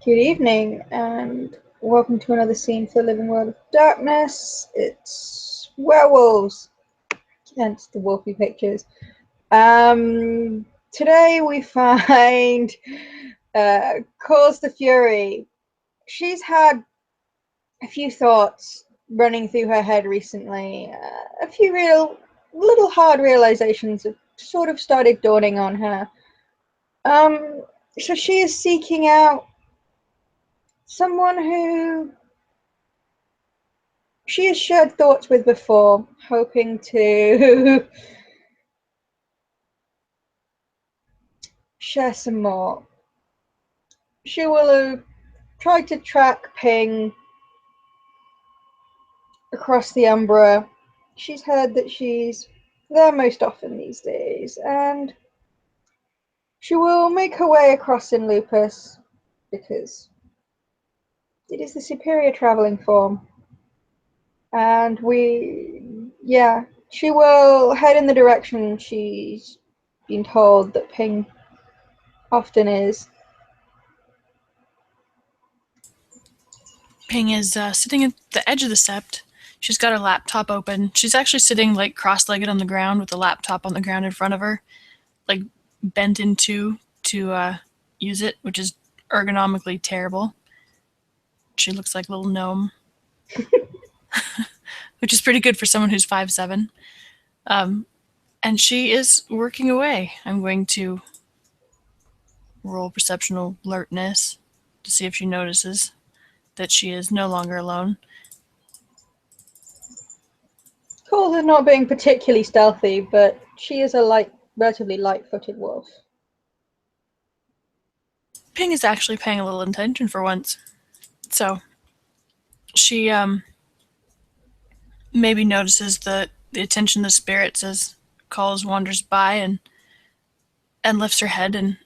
Good evening, and welcome to another scene for the living world of darkness. It's werewolves, hence the wolfy pictures. Today we find Cause the Fury. She's had a few thoughts running through her head recently. A few little hard realizations have sort of started dawning on her. So she is seeking out someone who she has shared thoughts with before, hoping to share some more. She will try to track Ping across the Umbra. She's heard that she's there most often these days, and she will make her way across in Lupus because it is the superior traveling form. And she will head in the direction she's been told that Ping often is. Ping is sitting at the edge of the sept. She's got her laptop open. She's actually sitting like cross-legged on the ground with the laptop on the ground in front of her, like bent in two to use it, which is ergonomically terrible. She looks like a little gnome, which is pretty good for someone who's 5'7". And she is working away. I'm going to roll perception alertness to see if she notices that she is no longer alone. Coles is not being particularly stealthy, but she is a relatively light-footed wolf. Ping is actually paying a little attention for once. So she maybe notices the attention of the spirits as Calls wanders by and lifts her head and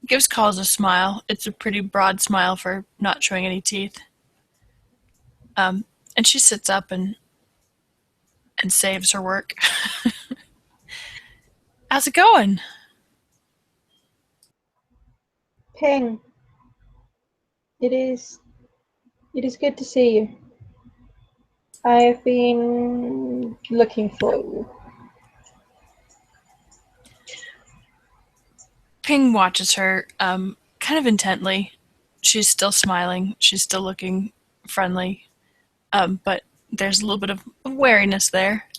gives Calls a smile. It's a pretty broad smile for not showing any teeth. And she sits up and saves her work. How's it going? Ping, it is good to see you. I have been looking for you. Ping watches her kind of intently. She's still smiling. She's still looking friendly. But there's a little bit of wariness there.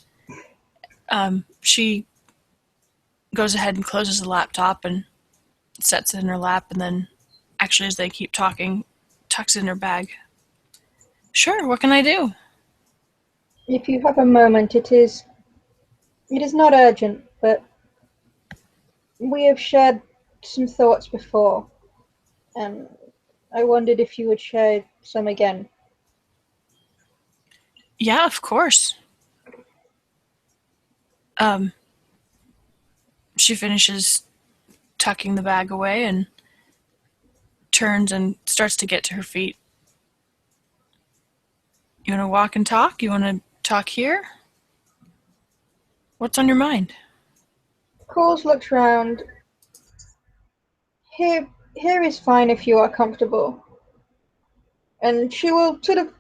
She goes ahead and closes the laptop and sets it in her lap, and then, actually, as they keep talking, tucks it in her bag. Sure, what can I do? If you have a moment, it is not urgent, but we have shared some thoughts before, and I wondered if you would share some again. Yeah, of course. She finishes tucking the bag away and turns and starts to get to her feet. You want to walk and talk? You want to talk here? What's on your mind? Coles looks round. Here is fine if you are comfortable. And she will sort of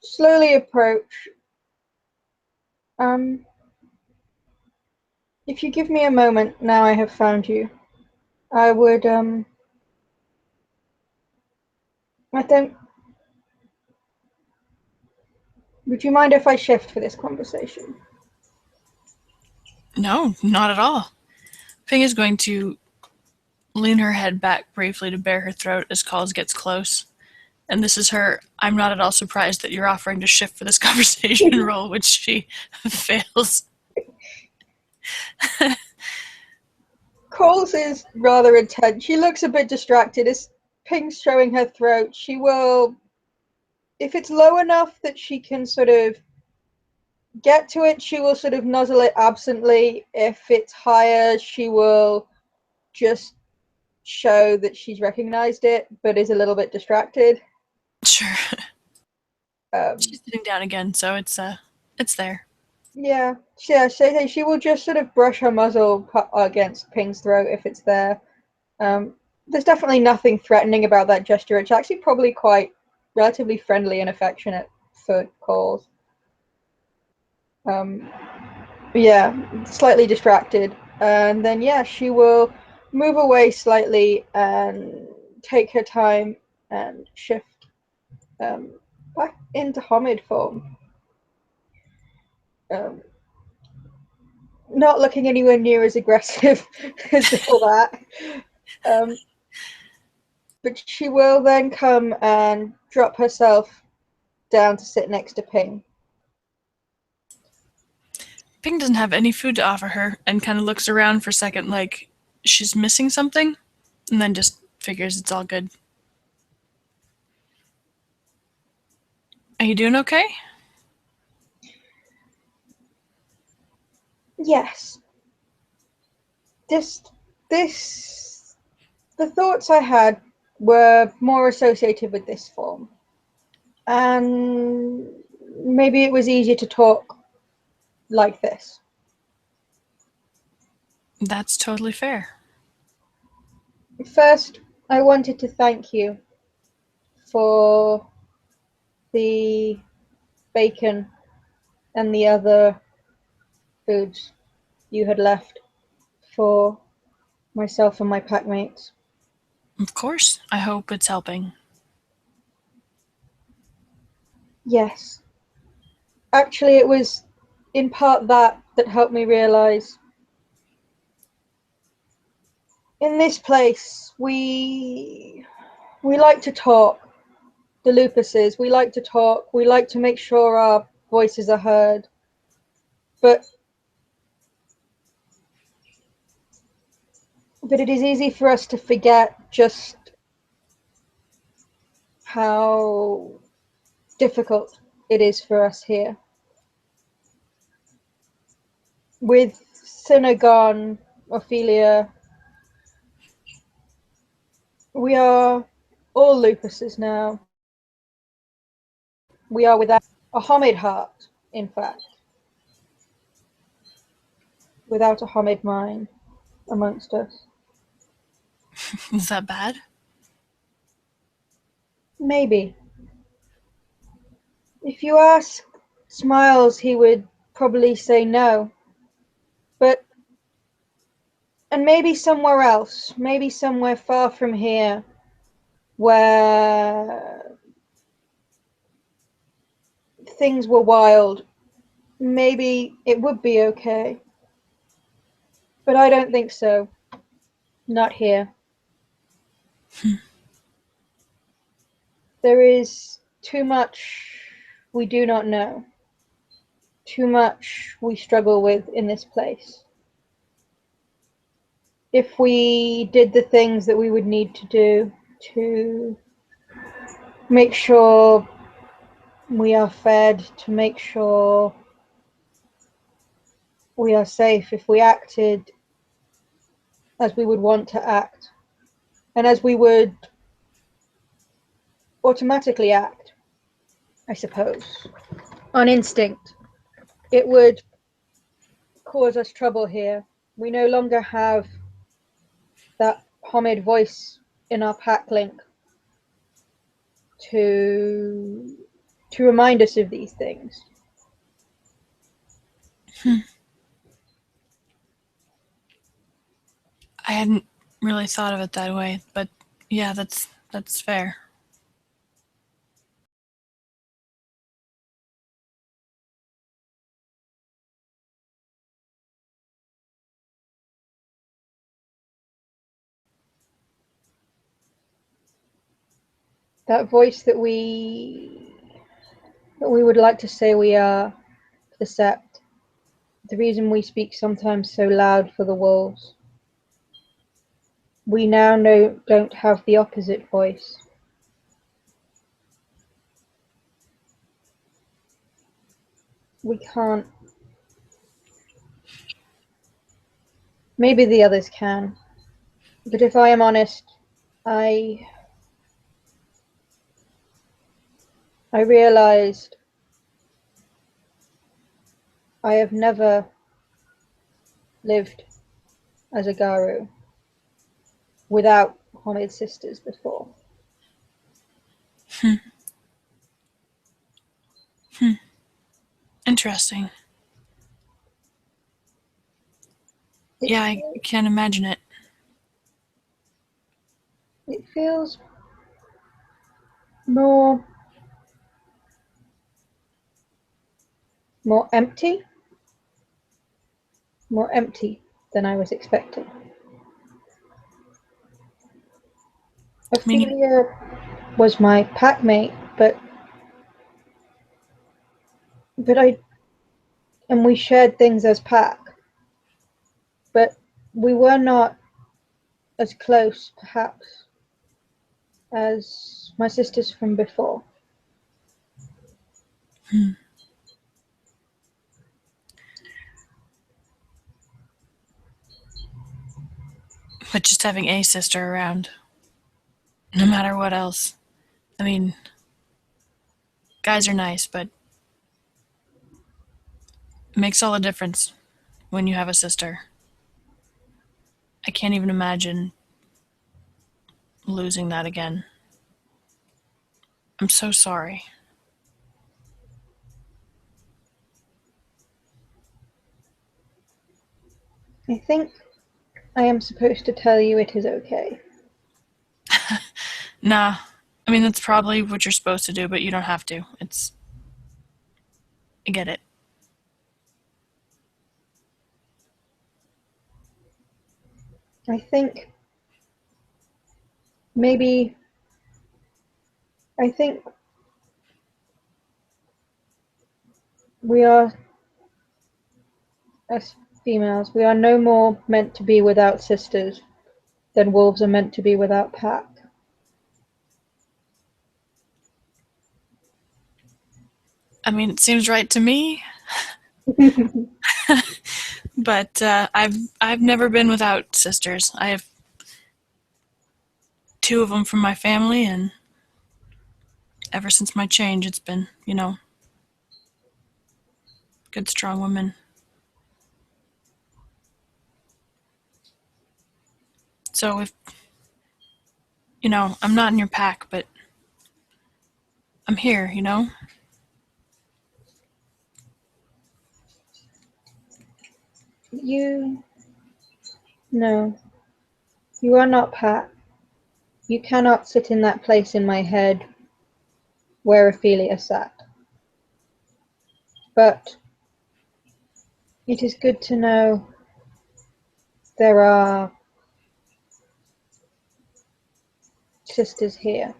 slowly approach. If you give me a moment, now I have found you, I would, I don't... Would you mind if I shift for this conversation? No, not at all. Ping is going to lean her head back briefly to bare her throat as Calls gets close. And this is her, I'm not at all surprised that you're offering to shift for this conversation roll, which she fails. Coles is rather intense. She looks a bit distracted as Ping's showing her throat. She will, if it's low enough that she can sort of get to it, she will sort of nuzzle it absently. If it's higher, she will just show that she's recognized it, but is a little bit distracted. Sure. She's sitting down again, so it's there. Yeah, so she will just sort of brush her muzzle against Ping's throat if it's there. there's definitely nothing threatening about that gesture. It's actually probably quite relatively friendly and affectionate for calls. Yeah, slightly distracted. And then, yeah, she will move away slightly and take her time and shift back into Homid form. Um, Not looking anywhere near as aggressive as before that. Um, but she will then come and drop herself down to sit next to Ping. Ping doesn't have any food to offer her and kind of looks around for a second like she's missing something and then just figures it's all good. Are you doing okay? Yes. This, this, the thoughts I had were more associated with this form. And maybe it was easier to talk like this. That's totally fair. First, I wanted to thank you for the bacon and the other foods you had left for myself and my packmates. Of course, I hope it's helping. Yes. Actually, it was in part that helped me realize in this place we like to talk. The lupuses, we like to talk. We like to make sure our voices are heard. But it is easy for us to forget just how difficult it is for us here. With Synagogue, Ophelia, we are all lupuses now. We are without a Homid heart, in fact, without a Homid mind amongst us. Is that bad? Maybe. If you ask Smiles, he would probably say no. But, and maybe somewhere else, maybe somewhere far from here, where things were wild, maybe it would be okay. But I don't think so. Not here. There is too much we do not know. Too much we struggle with in this place. If we did the things that we would need to do to make sure we are fed, to make sure we are safe, if we acted as we would want to act, and as we would automatically act, I suppose, on instinct, it would cause us trouble here. We no longer have that Homid voice in our pack link to remind us of these things. I hadn't really thought of it that way, but yeah, that's fair. That voice that we would like to say we are, the Sept. The reason we speak sometimes so loud for the wolves. We now don't have the opposite voice. We can't. Maybe the others can. But if I am honest, I I realized I have never lived as a Garu without Hamid's sisters before. Interesting. It Yeah, I can't imagine it. feels more empty, more empty than I was expecting. I mean, Ophelia was my packmate, but we shared things as pack, but we were not as close, perhaps, as my sisters from before. but just having a sister around, no matter what else. I mean, guys are nice, but it makes all the difference when you have a sister. I can't even imagine losing that again. I'm so sorry. I think I am supposed to tell you it is okay. Nah. I mean, that's probably what you're supposed to do, but you don't have to. I get it. I think maybe, I think we are, as females, we are no more meant to be without sisters than wolves are meant to be without pack. I mean, it seems right to me, but I've never been without sisters. I have two of them from my family, and ever since my change, it's been, good, strong women. So if, I'm not in your pack, but I'm here. You, no, you are not pack. You cannot sit in that place in my head where Ophelia sat. But it is good to know there are sisters here,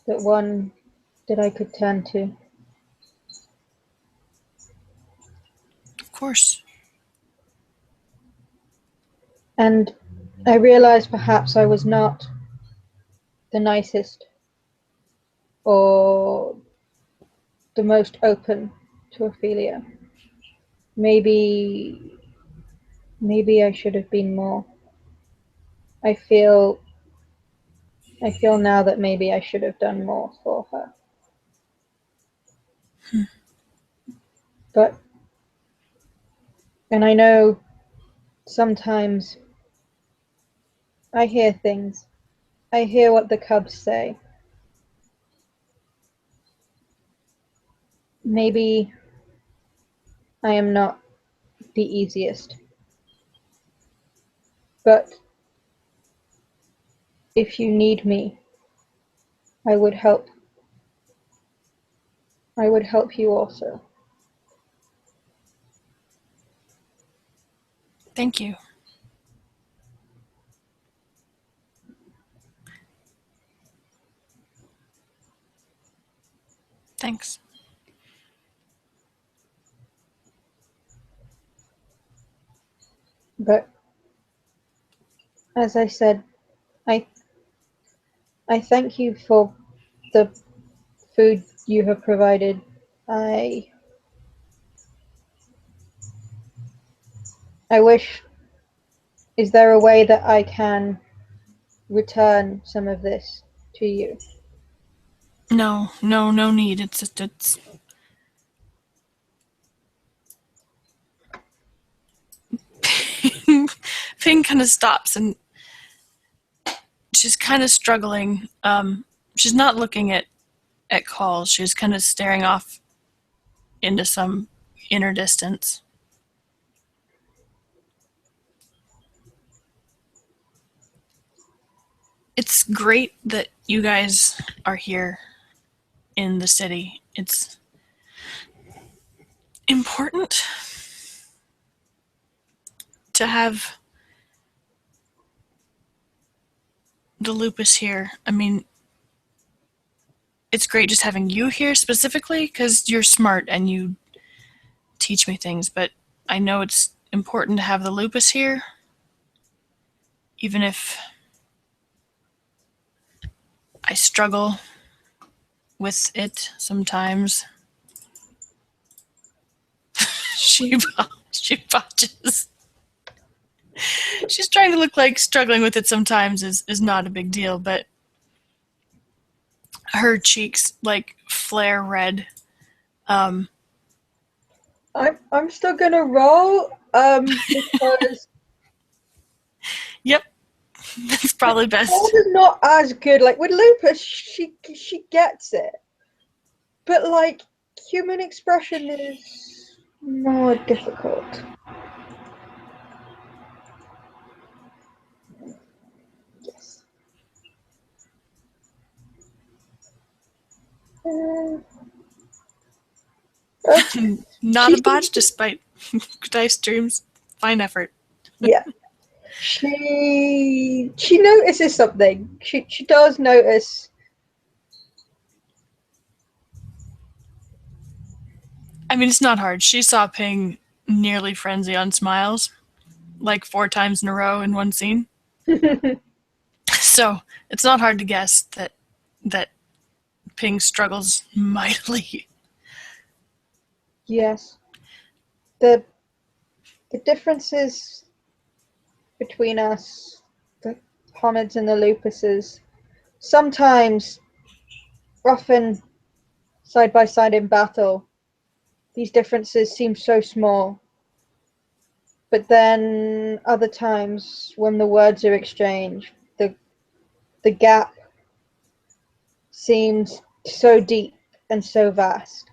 that I could turn to. Of course. And I realized perhaps I was not the nicest or the most open to Ophelia. Maybe I should have been more. I feel now that maybe I should have done more for her. But and I know sometimes I hear things. I hear what the cubs say. Maybe I am not the easiest. But if you need me, I would help. I would help you also. Thank you. Thanks. But as I said, I I thank you for the food you have provided. I I wish, is there a way that I can return some of this to you? No need. It's just, Finn kind of stops and she's kind of struggling. She's not looking at calls. She's kind of staring off into some inner distance. It's great that you guys are here in the city. It's important to have the lupus here. I mean, it's great just having you here specifically because you're smart and you teach me things, but I know it's important to have the lupus here, even if I struggle with it sometimes. she botches. She's trying to look like struggling with it sometimes is not a big deal, but her cheeks like flare red. I'm still gonna roll because Yep, that's probably best. is not as good. Like with lupus, she gets it, but like human expression is more difficult. Yes. Okay. Not a She botch despite dice dreams. Fine effort. yeah. She notices something. She does notice. I mean, it's not hard. She saw Ping nearly frenzy on smiles, like 4 times in a row in one scene. So it's not hard to guess that Ping struggles mightily. Yes. The differences between us, the Honids and the Lupuses, sometimes, often side by side in battle, these differences seem so small. But then other times when the words are exchanged, the gap seems so deep and so vast.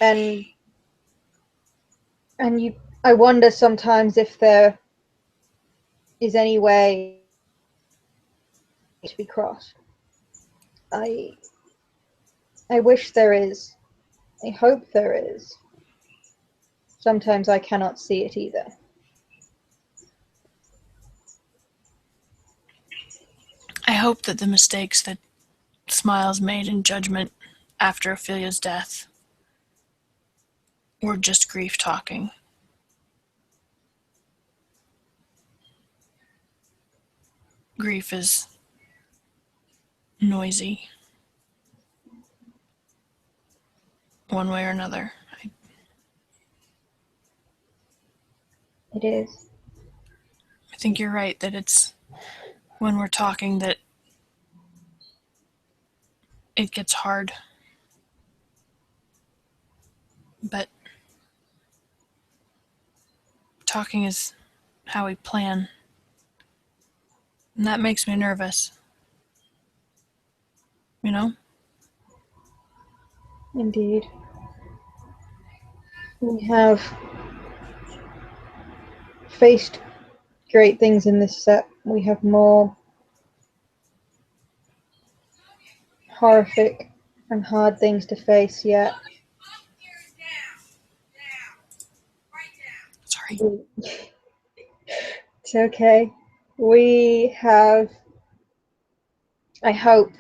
And you I wonder sometimes if there is any way to be crossed. I I wish there is. I hope there is. Sometimes I cannot see it either. I hope that the mistakes that Smiles made in judgment after Ophelia's death were just grief talking. Grief is noisy, one way or another. It is. I think you're right that it's when we're talking that it gets hard. But talking is how we plan. And that makes me nervous. You know? Indeed. We have faced great things in this set. We have more horrific and hard things to face yet. Sorry. It's okay. We have, I hope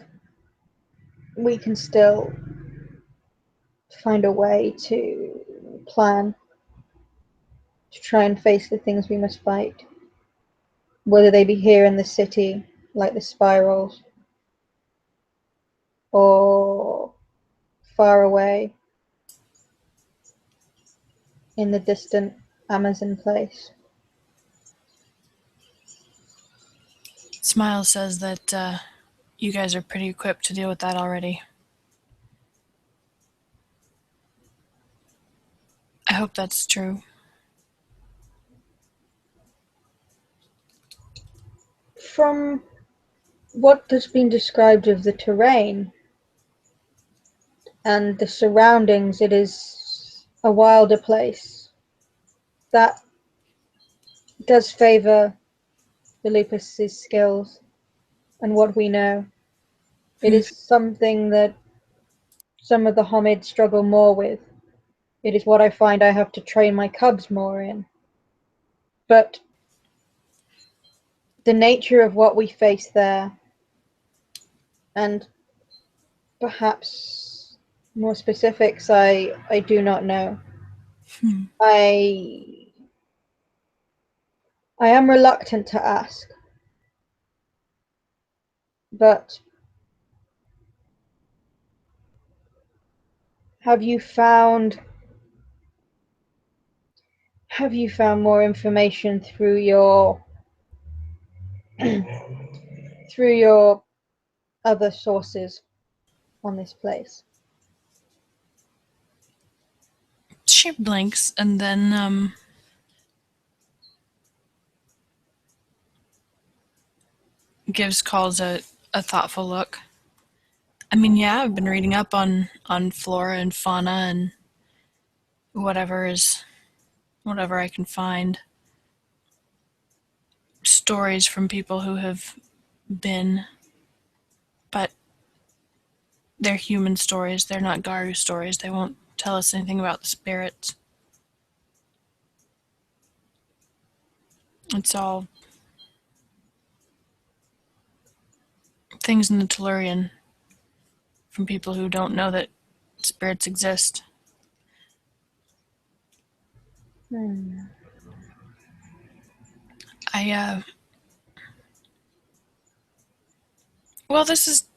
we can still find a way to plan to try and face the things we must fight, whether they be here in the city, like the spirals, or far away in the distant Amazon place. Smile says that you guys are pretty equipped to deal with that already. I hope that's true. From what has been described of the terrain and the surroundings, it is a wilder place. That does favour the Lupus's skills and what we know. It is something that some of the Homid struggle more with. It is what I find I have to train my cubs more in. But the nature of what we face there, and perhaps more specifics, I do not know. I I am reluctant to ask, but have you found more information through your through your other sources on this place? She blinks and then gives Calls a thoughtful look. I mean, yeah, I've been reading up on flora and fauna and whatever I can find. Stories from people who have been, but they're human stories. They're not Garu stories. They won't tell us anything about the spirits. It's all things in the Tellurian from people who don't know that spirits exist. Well, this is...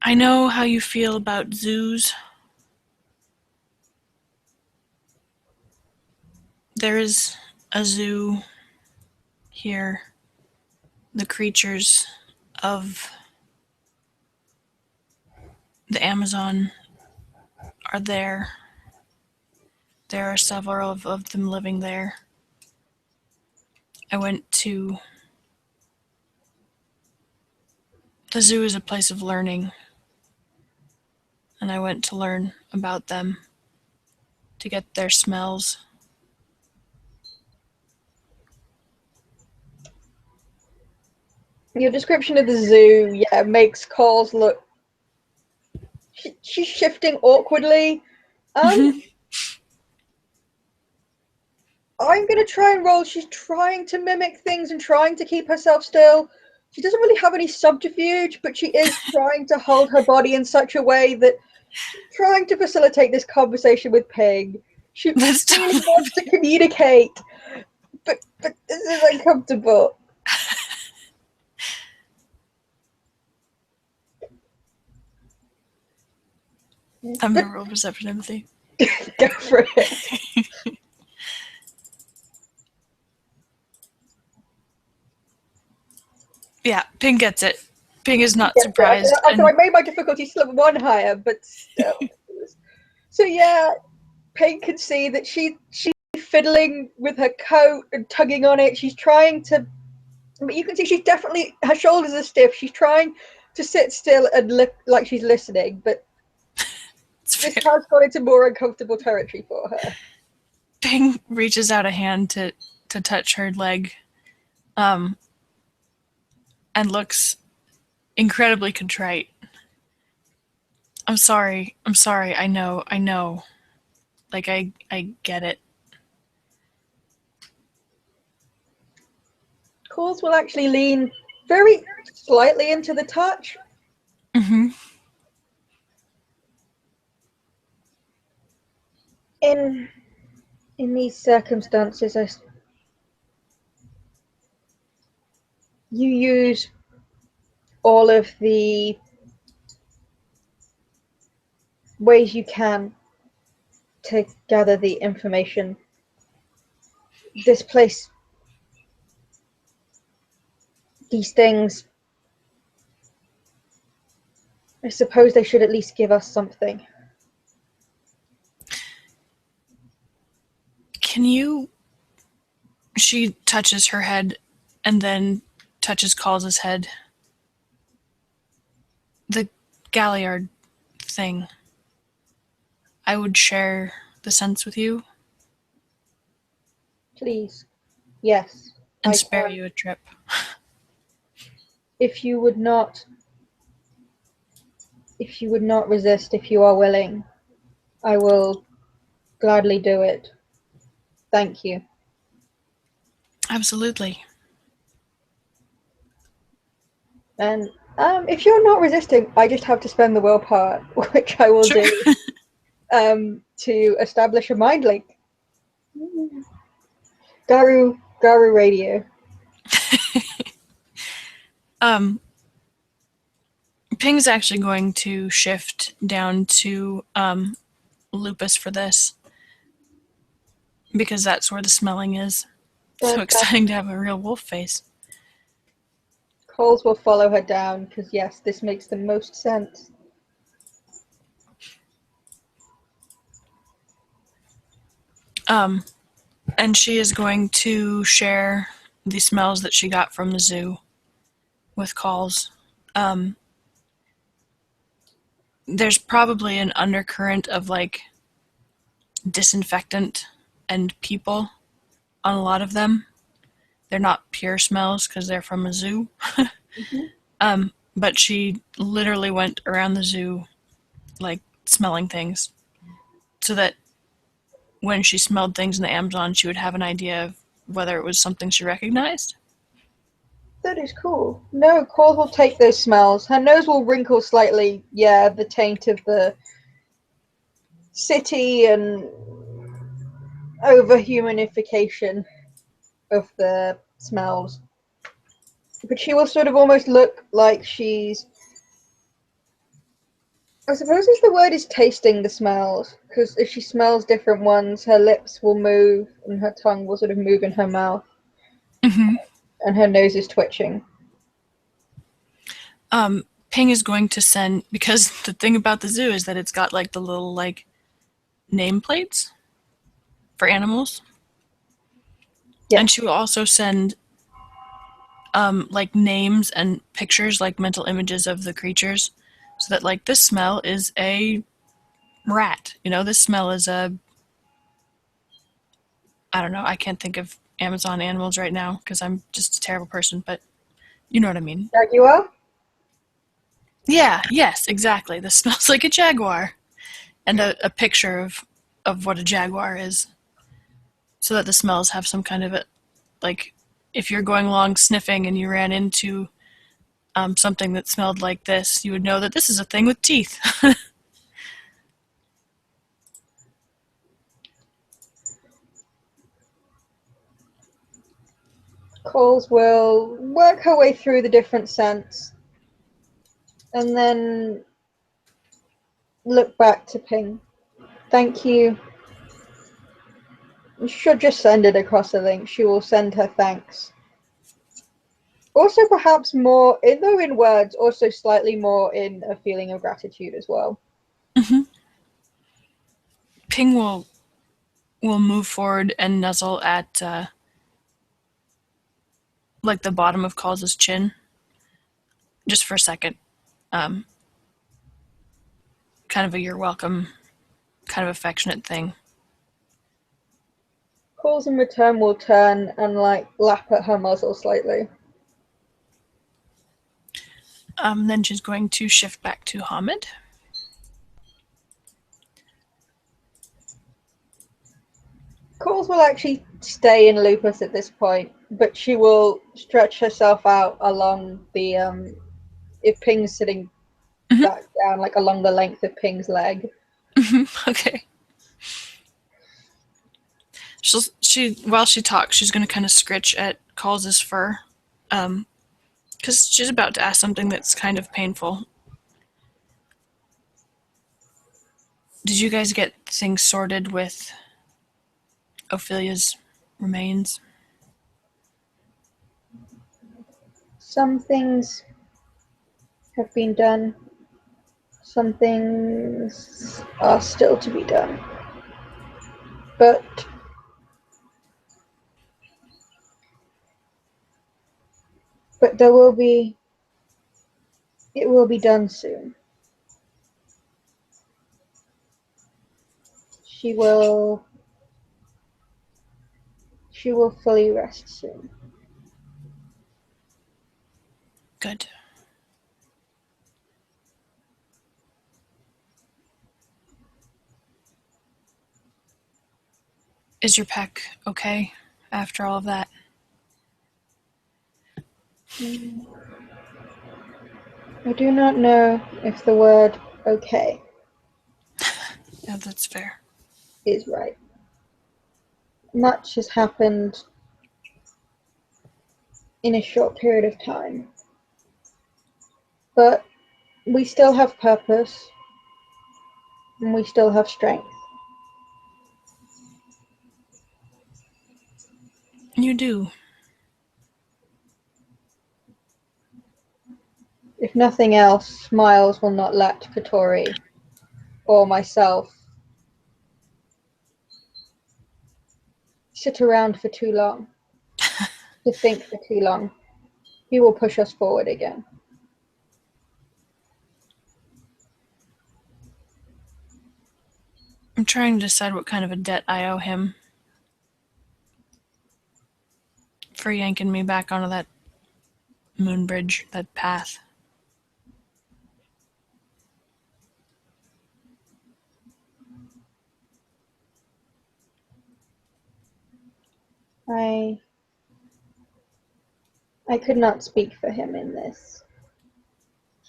I know how you feel about zoos. There is a zoo here. The creatures of the Amazon are there. There are several of them living there. I went to... The zoo is a place of learning, and I went to learn about them, to get their smells. Your description of the zoo, yeah, makes Calls look... She's shifting awkwardly. I'm going to try and roll. She's trying to mimic things and trying to keep herself still. She doesn't really have any subterfuge, but she is trying to hold her body in such a way that she's trying to facilitate this conversation with Pig. She really wants to communicate, but this is uncomfortable. I'm going to roll perception empathy. Go for it. Yeah, Ping gets it. Ping is not surprised. So I made my difficulty still one higher, but still. So yeah, Ping can see that she's fiddling with her coat and tugging on it. She's trying to, but you can see she's definitely, her shoulders are stiff. She's trying to sit still and look like she's listening, but this has gone into more uncomfortable territory for her. Ping reaches out a hand to touch her leg, and looks incredibly contrite. I'm sorry, I know. Like, I get it. Calls will actually lean very slightly into the touch. Mm-hmm. In these circumstances, you use all of the ways you can to gather the information. This place, these things, I suppose they should at least give us something. Can you... She touches her head and then touches Call's head. The Galliard thing. I would share the sense with you. Please. Yes. And I spare can. you a trip. If you would not resist, if you are willing, I will gladly do it. Thank you. Absolutely. And if you're not resisting, I just have to spend the willpower, which I will Sure. do, to establish a mind link. Garu radio. Ping's actually going to shift down to Lupus for this, because that's where the smelling is. So exciting to have a real wolf face. Coles will follow her down, because yes, this makes the most sense. And she is going to share the smells that she got from the zoo with Calls. There's probably an undercurrent of like disinfectant and people on a lot of them. They're not pure smells because they're from a zoo. But she literally went around the zoo like smelling things so that when she smelled things in the Amazon, she would have an idea of whether it was something she recognized. That is cool. No, Coles will take those smells. Her nose will wrinkle slightly. Yeah, the taint of the city and over-humanification of the smells. But she will sort of almost look like she's... I suppose the word is tasting the smells, because if she smells different ones, her lips will move and her tongue will sort of move in her mouth. And her nose is twitching. Ping is going to send, because the thing about the zoo is that it's got like the little like nameplates for animals. Yes. And she will also send like names and pictures, like mental images of the creatures, so that like this smell is a rat. You know, this smell is a, I don't know, I can't think of Amazon animals right now because I'm just a terrible person, but you know what I mean. Jaguar? Yeah, yes, exactly. This smells like a jaguar. And a picture of what a jaguar is. So that the smells have some kind of a, like, if you're going along sniffing and you ran into something that smelled like this, you would know that this is a thing with teeth. Coles will work her way through the different scents and then look back to Ping. Thank you. You should just send it across a link. She will send her thanks. Also, perhaps more, though in words, also slightly more in a feeling of gratitude as well. Ping will move forward and nuzzle at like the bottom of Call's chin, just for a second. Kind of a you're welcome, kind of affectionate thing. Calls in return will turn and like lap at her muzzle slightly. Then she's going to shift back to Hamid. Calls will actually stay in Lupus at this point, but she will stretch herself out along the if Ping's sitting back down, like along the length of Ping's leg. Okay. While she talks, she's going to kind of scritch at Call's fur, because she's about to ask something that's kind of painful. Did you guys get things sorted with Ophelia's remains? Some things have been done. Some things are still to be done. But But it will be done soon. She will fully rest soon. Good. Is your pack okay after all of that? I do not know if the word okay Yeah, that's fair. is right. Much has happened in a short period of time. But we still have purpose and we still have strength. You do. If nothing else, Miles will not let Katori or myself sit around for too long, to think for too long. He will push us forward again. I'm trying to decide what kind of a debt I owe him for yanking me back onto that moon bridge, that path. I could not speak for him in this.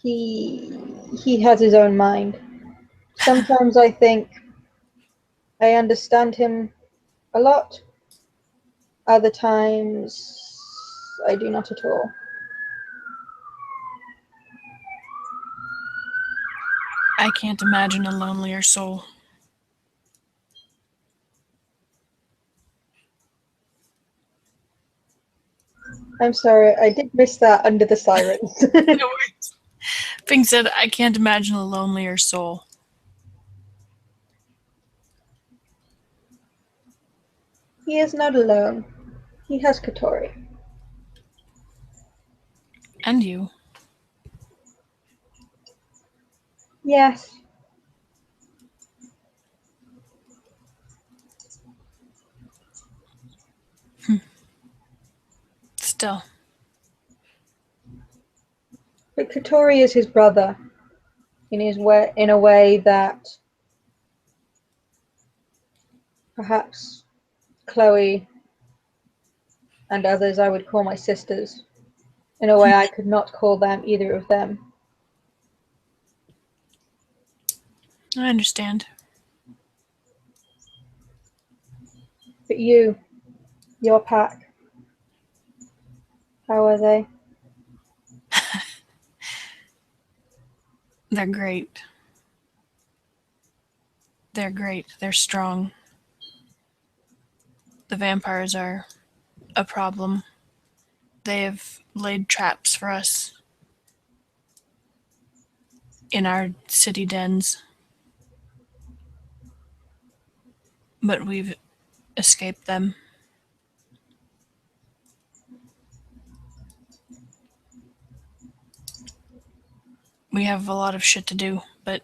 He has his own mind. Sometimes I think I understand him a lot. Other times I do not at all. I can't imagine a lonelier soul. I'm sorry, I did miss that under the sirens. No worries. Being said, I can't imagine a lonelier soul. He is not alone. He has Katori. And you. Yes. Still. But Katori is his brother in a way that perhaps Chloe and others I would call my sisters. In a way I could not call them either of them. I understand. But your pack, how are they? They're great. They're great. They're strong. The vampires are a problem. They have laid traps for us in our city dens. But we've escaped them. We have a lot of shit to do, but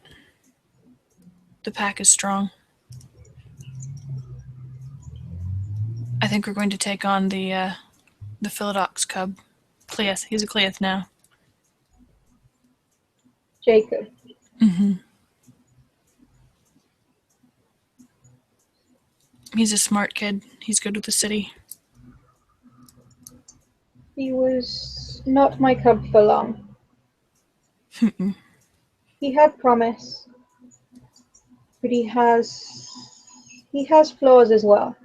the pack is strong. I think we're going to take on the Philodox cub. Cleith. He's a Cleith now. Jacob. Mm-hmm. He's a smart kid. He's good with the city. He was not my cub for long. He had promise, but he has flaws as well.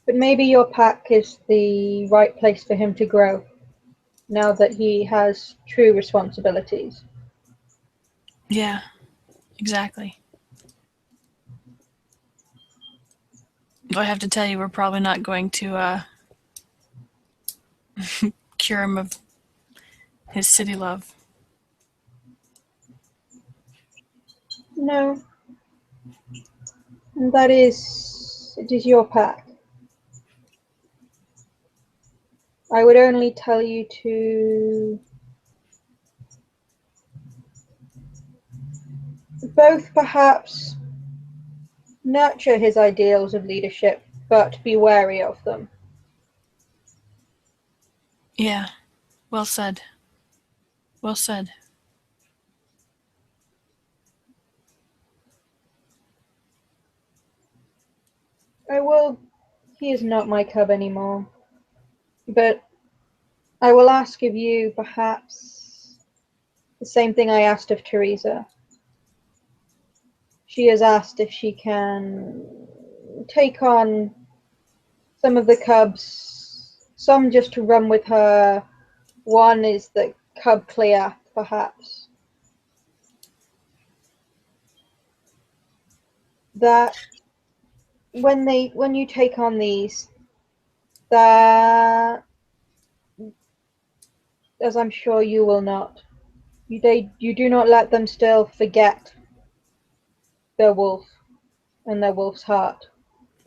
But maybe your pack is the right place for him to grow, now that he has true responsibilities. Yeah, exactly. Though I have to tell you, we're probably not going to cure him of his city love. No. And it is your pack. I would only tell you to both perhaps nurture his ideals of leadership, but be wary of them. Yeah, well said. Well said. I will. He is not my cub anymore, but I will ask of you perhaps the same thing I asked of Teresa. She has asked if she can take on some of the cubs, some just to run with her. One is the cub Cleath, perhaps. That when you take on these, that, as I'm sure you will not, you do not let them still forget their wolf and their wolf's heart.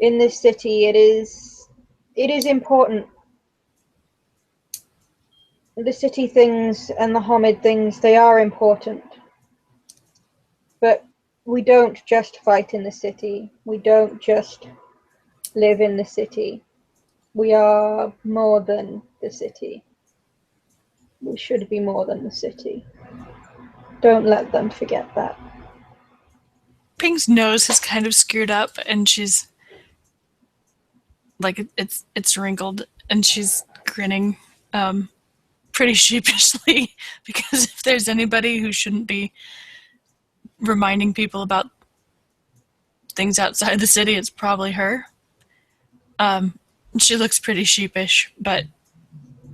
In this city, it is important. The city things and the Homid things, they are important. But we don't just fight in the city. We don't just live in the city. We are more than the city. We should be more than the city. Don't let them forget that. Ping's nose is kind of screwed up, and she's like it's wrinkled, and she's grinning pretty sheepishly because if there's anybody who shouldn't be reminding people about things outside the city, it's probably her. She looks pretty sheepish, but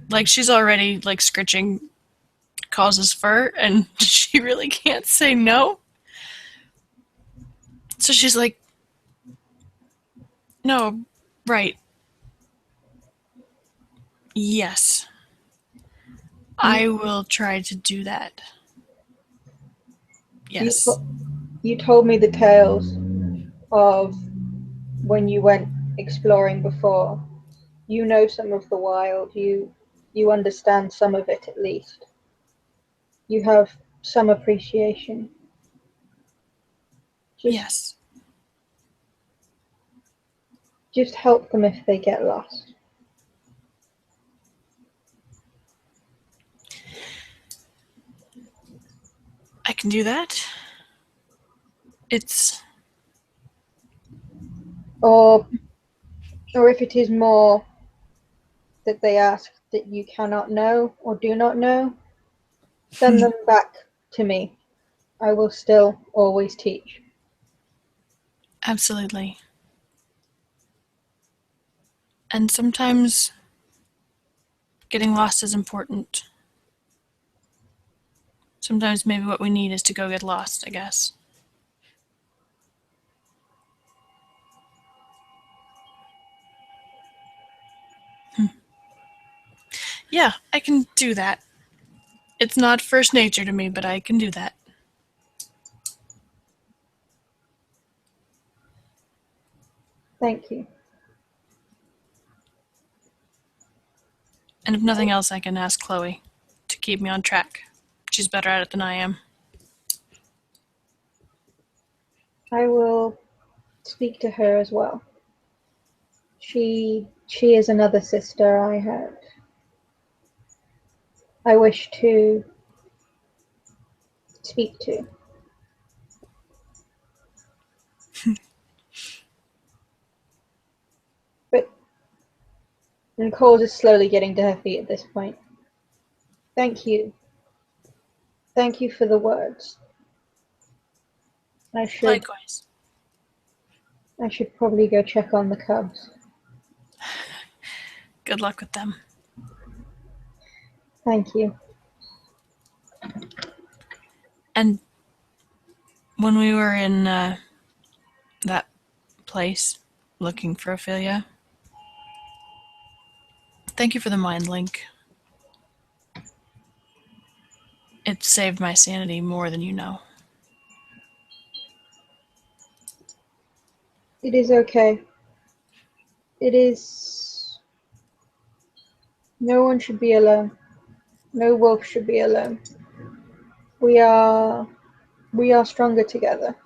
like she's already like scritching causes fur, and she really can't say no. So she's like, no, right. Yes. I will try to do that. You, Yes. you told me the tales of when you went exploring before. You know some of the wild. You understand some of it at least. You have some appreciation. Just Yes. just help them if they get lost. I can do that. It's Or if it is more that they ask that you cannot know or do not know, send them back to me. I will still always teach. absolutely. And sometimes getting lost is important. Sometimes maybe what we need is to go get lost, I guess. Yeah, I can do that. It's not first nature to me, but I can do that. Thank you. And if nothing else, I can ask Chloe to keep me on track. She's better at it than I am. I will speak to her as well. She is another sister I wish to speak to. But and Cole is slowly getting to her feet at this point. Thank you. Thank you for the words. I should Likewise. I should probably go check on the cubs. Good luck with them. Thank you. And when we were in that place looking for Ophelia, thank you for the mind link. It saved my sanity more than you know. It is okay. It is No one should be alone. No wolf should be alone. We are we are stronger together.